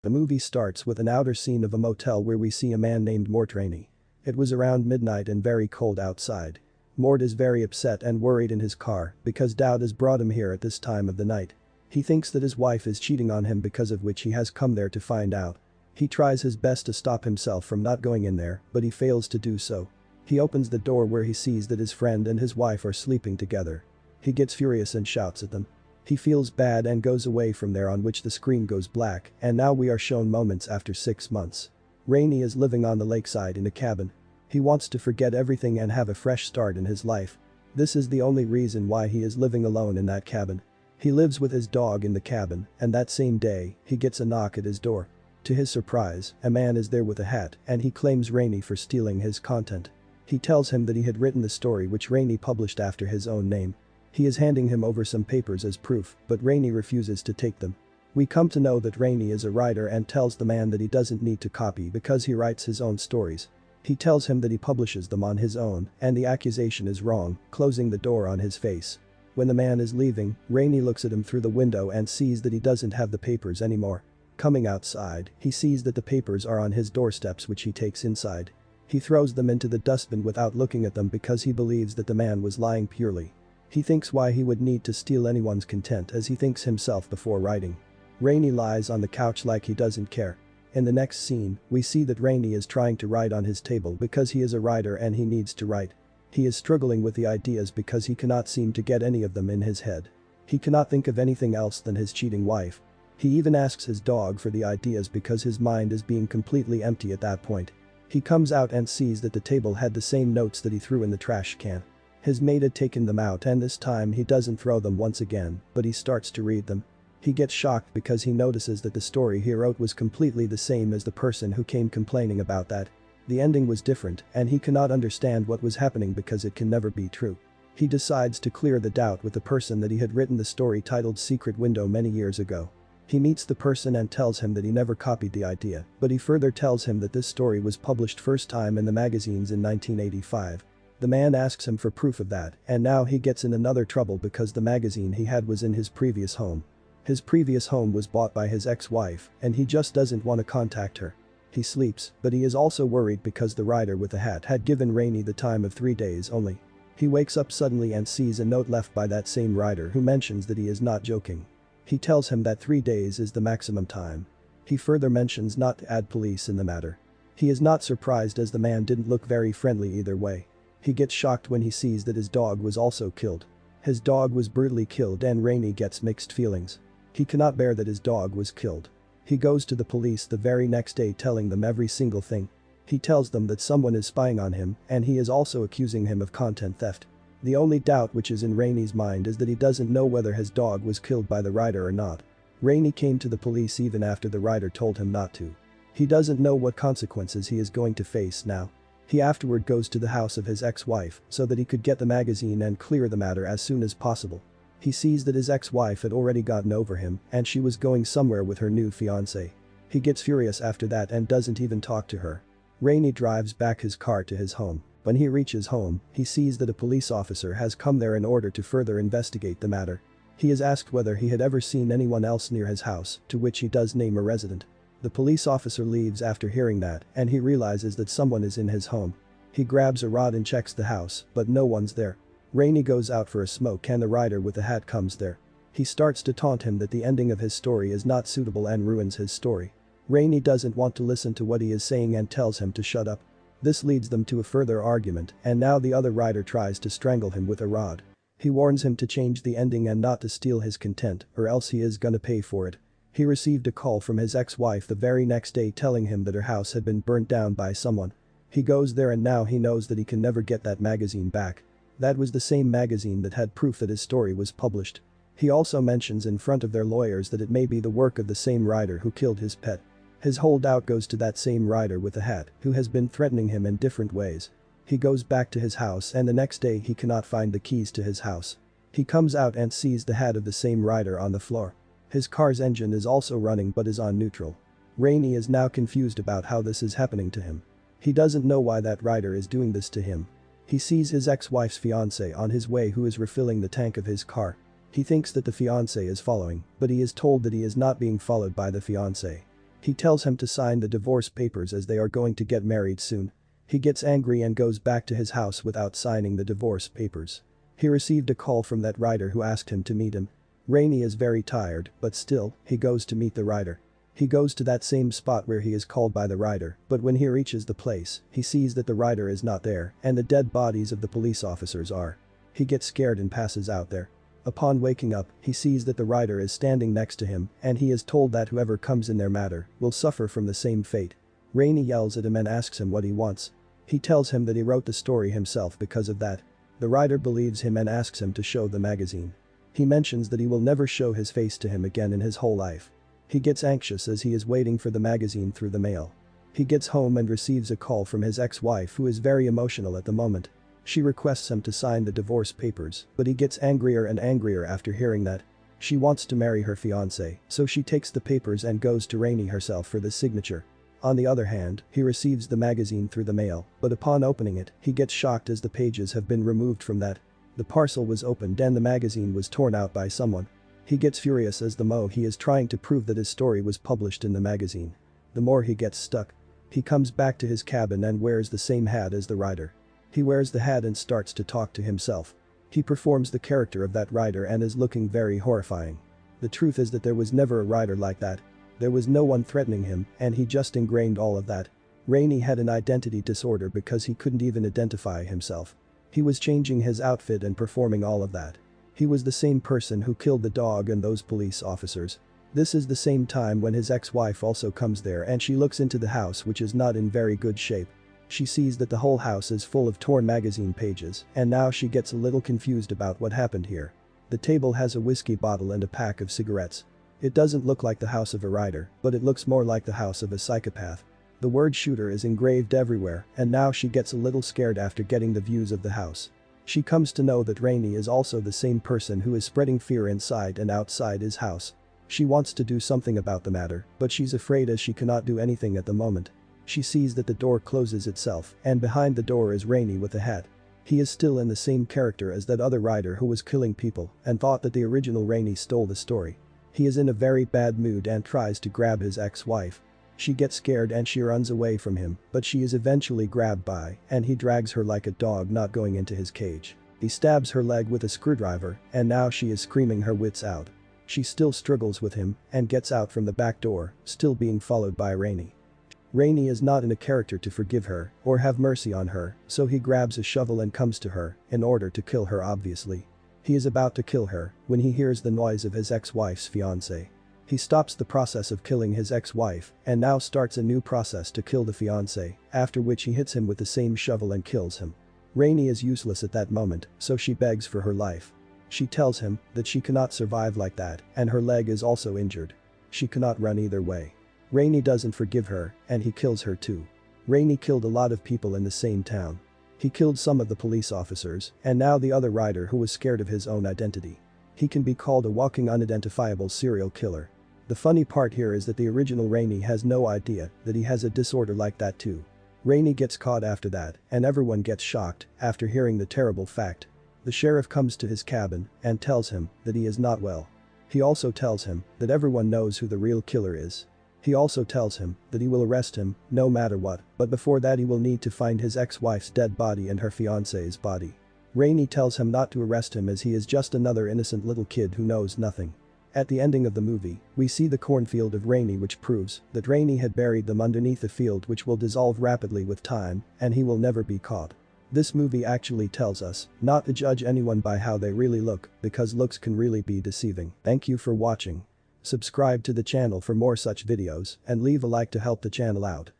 The movie starts with an outer scene of a motel where we see a man named Mort Rainey. It was around midnight and very cold outside. Mort is very upset and worried in his car because Dowd has brought him here at this time of the night. He thinks that his wife is cheating on him, because of which he has come there to find out. He tries his best to stop himself from not going in there, but he fails to do so. He opens the door where he sees that his friend and his wife are sleeping together. He gets furious and shouts at them. He feels bad and goes away from there, on which the screen goes black, and now we are shown moments after 6 months. Rainey is living on the lakeside in a cabin. He wants to forget everything and have a fresh start in his life. This is the only reason why he is living alone in that cabin. He lives with his dog in the cabin, and that same day, he gets a knock at his door. To his surprise, a man is there with a hat, and he claims Rainey for stealing his content. He tells him that he had written the story which Rainey published after his own name. He is handing him over some papers as proof, but Rainey refuses to take them. We come to know that Rainey is a writer and tells the man that he doesn't need to copy because he writes his own stories. He tells him that he publishes them on his own, and the accusation is wrong, closing the door on his face. When the man is leaving, Rainey looks at him through the window and sees that he doesn't have the papers anymore. Coming outside, he sees that the papers are on his doorsteps, which he takes inside. He throws them into the dustbin without looking at them because he believes that the man was lying purely. He thinks why he would need to steal anyone's content, as he thinks himself before writing. Rainey lies on the couch like he doesn't care. In the next scene, we see that Rainey is trying to write on his table because he is a writer and he needs to write. He is struggling with the ideas because he cannot seem to get any of them in his head. He cannot think of anything else than his cheating wife. He even asks his dog for the ideas because his mind is being completely empty at that point. He comes out and sees that the table had the same notes that he threw in the trash can. His mate had taken them out, and this time he doesn't throw them once again, but he starts to read them. He gets shocked because he notices that the story he wrote was completely the same as the person who came complaining about that. The ending was different, and he cannot understand what was happening because it can never be true. He decides to clear the doubt with the person that he had written the story titled Secret Window many years ago. He meets the person and tells him that he never copied the idea, but he further tells him that this story was published first time in the magazines in 1985. The man asks him for proof of that, and now he gets in another trouble because the magazine he had was in his previous home. His previous home was bought by his ex-wife, and he just doesn't want to contact her. He sleeps, but he is also worried because the writer with the hat had given Rainey the time of 3 days only. He wakes up suddenly and sees a note left by that same writer who mentions that he is not joking. He tells him that 3 days is the maximum time. He further mentions not to add police in the matter. He is not surprised as the man didn't look very friendly either way. He gets shocked when he sees that his dog was also killed. His dog was brutally killed, and Rainey gets mixed feelings. He cannot bear that his dog was killed. He goes to the police the very next day, telling them every single thing. He tells them that someone is spying on him, and he is also accusing him of content theft. The only doubt which is in Rainey's mind is that he doesn't know whether his dog was killed by the writer or not. Rainey came to the police even after the writer told him not to. He doesn't know what consequences he is going to face now. He afterward goes to the house of his ex-wife so that he could get the magazine and clear the matter as soon as possible. He sees that his ex-wife had already gotten over him and she was going somewhere with her new fiancé. He gets furious after that and doesn't even talk to her. Rainey drives back his car to his home. When he reaches home, he sees that a police officer has come there in order to further investigate the matter. He is asked whether he had ever seen anyone else near his house, to which he does name a resident. The police officer leaves after hearing that, and he realizes that someone is in his home. He grabs a rod and checks the house, but no one's there. Rainey goes out for a smoke and the writer with the hat comes there. He starts to taunt him that the ending of his story is not suitable and ruins his story. Rainey doesn't want to listen to what he is saying and tells him to shut up. This leads them to a further argument, and now the other writer tries to strangle him with a rod. He warns him to change the ending and not to steal his content, or else he is gonna pay for it. He received a call from his ex-wife the very next day telling him that her house had been burnt down by someone. He goes there and now he knows that he can never get that magazine back. That was the same magazine that had proof that his story was published. He also mentions in front of their lawyers that it may be the work of the same writer who killed his pet. His whole doubt goes to that same writer with the hat who has been threatening him in different ways. He goes back to his house and the next day he cannot find the keys to his house. He comes out and sees the hat of the same writer on the floor. His car's engine is also running but is on neutral. Rainey is now confused about how this is happening to him. He doesn't know why that writer is doing this to him. He sees his ex-wife's fiancé on his way who is refilling the tank of his car. He thinks that the fiancé is following, but he is told that he is not being followed by the fiancé. He tells him to sign the divorce papers as they are going to get married soon. He gets angry and goes back to his house without signing the divorce papers. He received a call from that writer who asked him to meet him. Rainey is very tired, but still, he goes to meet the writer. He goes to that same spot where he is called by the writer, but when he reaches the place, he sees that the writer is not there and the dead bodies of the police officers are. He gets scared and passes out there. Upon waking up, he sees that the writer is standing next to him and he is told that whoever comes in their matter will suffer from the same fate. Rainey yells at him and asks him what he wants. He tells him that he wrote the story himself because of that. The writer believes him and asks him to show the magazine. He mentions that he will never show his face to him again in his whole life. He gets anxious as he is waiting for the magazine through the mail. He gets home and receives a call from his ex-wife who is very emotional at the moment. She requests him to sign the divorce papers, but he gets angrier and angrier after hearing that. She wants to marry her fiancé, so she takes the papers and goes to Rainey herself for the signature. On the other hand, he receives the magazine through the mail, but upon opening it, he gets shocked as the pages have been removed from that. The parcel was opened and the magazine was torn out by someone. He gets furious as the more he is trying to prove that his story was published in the magazine. The more he gets stuck. He comes back to his cabin and wears the same hat as the writer. He wears the hat and starts to talk to himself. He performs the character of that writer and is looking very horrifying. The truth is that there was never a writer like that. There was no one threatening him and he just ingrained all of that. Rainey had an identity disorder because he couldn't even identify himself. He was changing his outfit and performing all of that. He was the same person who killed the dog and those police officers. This is the same time when his ex-wife also comes there and she looks into the house which is not in very good shape. She sees that the whole house is full of torn magazine pages and now she gets a little confused about what happened here. The table has a whiskey bottle and a pack of cigarettes. It doesn't look like the house of a writer, but it looks more like the house of a psychopath. The word shooter is engraved everywhere and now she gets a little scared after getting the views of the house. She comes to know that Rainey is also the same person who is spreading fear inside and outside his house. She wants to do something about the matter, but she's afraid as she cannot do anything at the moment. She sees that the door closes itself and behind the door is Rainey with a hat. He is still in the same character as that other writer who was killing people and thought that the original Rainey stole the story. He is in a very bad mood and tries to grab his ex-wife. She gets scared and she runs away from him, but she is eventually grabbed by and he drags her like a dog not going into his cage. He stabs her leg with a screwdriver and now she is screaming her wits out. She still struggles with him and gets out from the back door, still being followed by Rainey. Rainey is not in a character to forgive her or have mercy on her, so he grabs a shovel and comes to her in order to kill her obviously. He is about to kill her when he hears the noise of his ex-wife's fiancé. He stops the process of killing his ex-wife and now starts a new process to kill the fiancé, after which he hits him with the same shovel and kills him. Rainey is useless at that moment, so she begs for her life. She tells him that she cannot survive like that and her leg is also injured. She cannot run either way. Rainey doesn't forgive her and he kills her too. Rainey killed a lot of people in the same town. He killed some of the police officers and now the other writer who was scared of his own identity. He can be called a walking unidentifiable serial killer. The funny part here is that the original Rainey has no idea that he has a disorder like that too. Rainey gets caught after that and everyone gets shocked after hearing the terrible fact. The sheriff comes to his cabin and tells him that he is not well. He also tells him that everyone knows who the real killer is. He also tells him that he will arrest him no matter what, but before that he will need to find his ex-wife's dead body and her fiancé's body. Rainey tells him not to arrest him as he is just another innocent little kid who knows nothing. At the ending of the movie, we see the cornfield of Rainey which proves that Rainey had buried them underneath a field which will dissolve rapidly with time and he will never be caught. This movie actually tells us not to judge anyone by how they really look because looks can really be deceiving. Thank you for watching. Subscribe to the channel for more such videos and leave a like to help the channel out.